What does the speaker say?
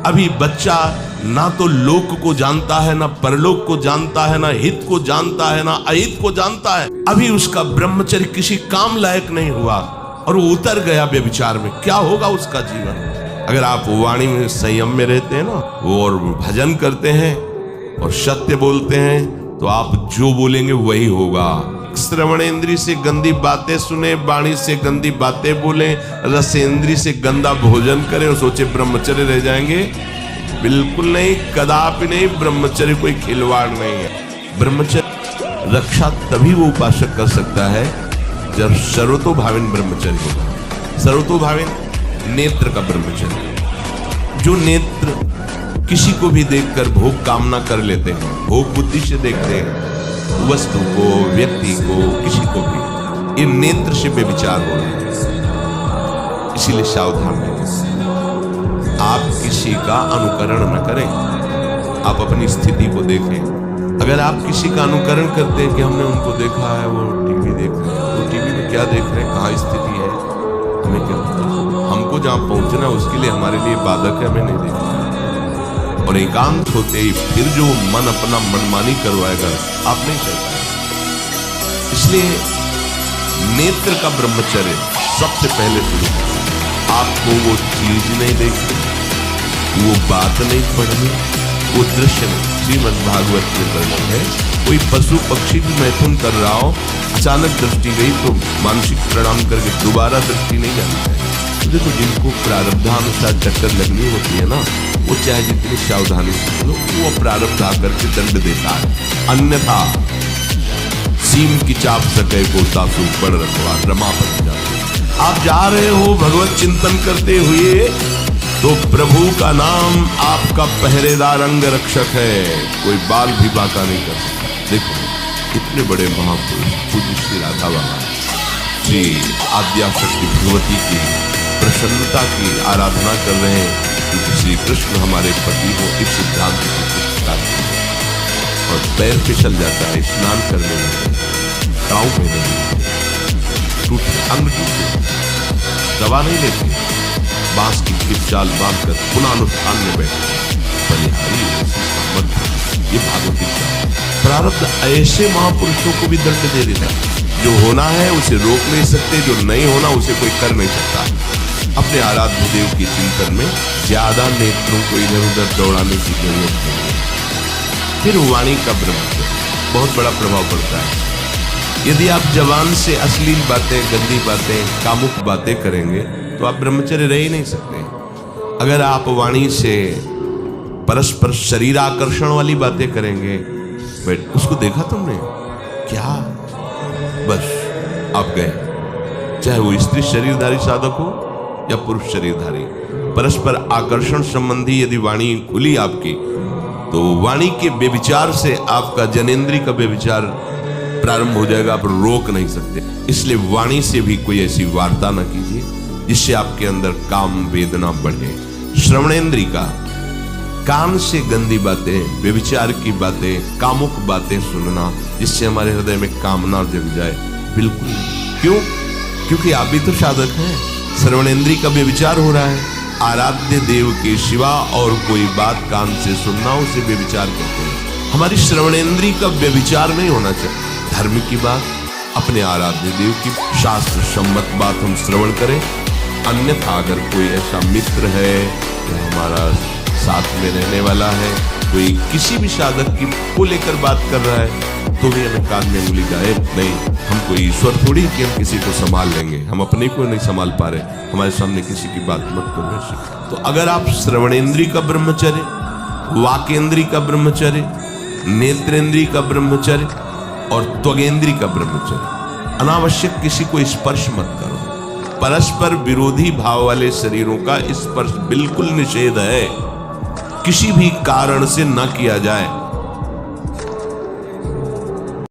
अभी बच्चा ना तो लोक को जानता है, ना परलोक को जानता है, ना हित को जानता है, ना अहित को जानता है। अभी उसका ब्रह्मचर्य किसी काम लायक नहीं हुआ और वो उतर गया व्यभिचार में। क्या होगा उसका जीवन? अगर आप वाणी में संयम में रहते हैं ना, वो और भजन करते हैं और सत्य बोलते हैं, तो आप जो बोलेंगे वही होगा। श्रवणेंद्री से गंदी बातें सुने, वाणी से गंदी बातें बोले, रसेंद्री से गंदा भोजन करें और सोचे ब्रह्मचर्य रह जाएंगे। बिल्कुल नहीं, कदापि नहीं। ब्रह्मचर्य कोई खिलवाड़ नहीं है। ब्रह्मचर्य रक्षा तभी वो उपासक कर सकता है जब सर्वतोभाविन ब्रह्मचर्य होगा। सर्वतोभाविन नेत्र का ब्रह्मचर्य। जो नेत्र किसी को भी देखकर भोग कामना कर लेते हैं, भोग बुद्धि से देखते हैं वस्तु को, व्यक्ति को, किसी को भी, ये नेत्र से व्यभिचार हो रहा है। इसीलिए सावधान रहें। आप किसी का अनुकरण न करें, आप अपनी स्थिति को देखें। अगर आप किसी का अनुकरण करते हैं कि हमने उनको देखा है, वो टीवी देख रहे हैं, तो टीवी में क्या देख रहे हैं, कहाँ स्थिति है, हमें क्या पता। हमको जहाँ पहुंचना उसके लिए हमारे लिए बाधक है, हमें नहीं देखना। और एकांत होते ही फिर जो मन अपना मनमानी करवाएगा, आप नहीं चल पाएंगे। इसलिए नेत्र का ब्रह्मचर्य सबसे पहले शुरू। आपको वो चीज नहीं देखनी, वो बात नहीं पढ़नी, वो दृश्य नहीं। श्रीमद् भागवत में वर्णन है, कोई पशु पक्षी भी मैथुन कर रहा हो, अचानक दृष्टि गई तो मानसिक प्रणाम करके दोबारा दृष्टि नहीं जानी चाहिए। देखो, जिनको प्रारब्धानुसार टक्कर लगनी होती है ना, वो चाहे जितनी सावधानी से चलो, वो प्रारब्ध आकर के दंड देता है। अन्यथा सीम की चाप सके को तासु बड़ रखवा रमापति जाते। आप जा रहे हो भगवत चिंतन करते हुए, तो प्रभु का नाम आपका पहरेदार अंग रक्षक है, कोई बाल भी बाका नहीं कर सकता। देखो, इतने बड़े महापुरुष पूज्य श्री राधा बाबा, श्री आद्याशक्ति भगवती की प्रसन्नता की आराधना कर रहे हैं कि श्री कृष्ण हमारे पति हो, इस सिद्धांत की पुष्टता की। और पैर फिसल जाता है स्नान करने में, पाँव पहने टूटे, अंग टूटे, दवा नहीं लेते, बांस की चाल बांध कर पुनः अनुष्ठान में बैठे। बलिहारी ये भागवती प्रारब्ध ऐसे महापुरुषों को भी दंड दे देता है। जो होना है उसे रोक नहीं सकते, जो नहीं होना उसे कोई कर नहीं सकता। अपने आराध्य देव के चिंतन में ज्यादा नेत्रों को इधर उधर दौड़ाने की जरूरत नहीं है। फिर वाणी का ब्रह्मचर्य बहुत बड़ा प्रभाव पड़ता है। यदि आप जवान से अश्लील बातें, गंदी बातें, कामुक बातें करेंगे तो आप ब्रह्मचर्य रह ही नहीं सकते। अगर आप वाणी से परस्पर शरीर आकर्षण वाली बातें करेंगे, बट उसको देखा तुमने क्या, बस आप गए। चाहे वो स्त्री शरीरधारी साधक हो या पुरुष शरीरधारी, परस्पर आकर्षण संबंधी यदि वाणी खुली आपकी, तो वाणी के व्यभिचार से आपका जनेंद्री का व्यभिचार प्रारंभ हो जाएगा। आप रोक नहीं सकते। इसलिए वाणी से भी कोई ऐसी वार्ता न कीजिए जिससे आपके अंदर काम वेदना बढ़े। श्रवणेंद्री का, कान से गंदी बातें, व्यभिचार की बातें, कामुक बातें सुनना जिससे हमारे हृदय में कामना जग जाए, बिल्कुल नहीं। क्यों? क्योंकि आप भी तो साधक हैं। श्रवणेंद्री का व्यभिचार हो रहा है। आराध्य देव के सिवा और कोई बात कान से सुनना, उसे व्यभिचार कहते हैं। हमारी श्रवणेंद्री का व्यभिचार नहीं होना चाहिए। धर्म की बात, अपने आराध्य देव की शास्त्र सम्मत बात हम श्रवण करें। अन्यथा अगर कोई ऐसा मित्र है जो हमारा साथ में रहने वाला है, कोई किसी भी साधक की को लेकर बात कर रहा है, तो भी हमें कान में उंगली जाए नहीं। हम कोई ईश्वर थोड़ी कि हम किसी को संभाल लेंगे, हम अपने को नहीं संभाल पा रहे, हमारे सामने किसी की बात मत करो ऐसी। तो अगर आप श्रवणेंद्री का ब्रह्मचर्य, वाकेंद्री का ब्रह्मचर्य, नेत्रेंद्री का ब्रह्मचर्य और त्वगेंद्री का ब्रह्मचर्य, अनावश्यक किसी को स्पर्श मत करो। परस्पर विरोधी भाव वाले शरीरों का स्पर्श बिल्कुल निषेध है, किसी भी कारण से न किया जाए।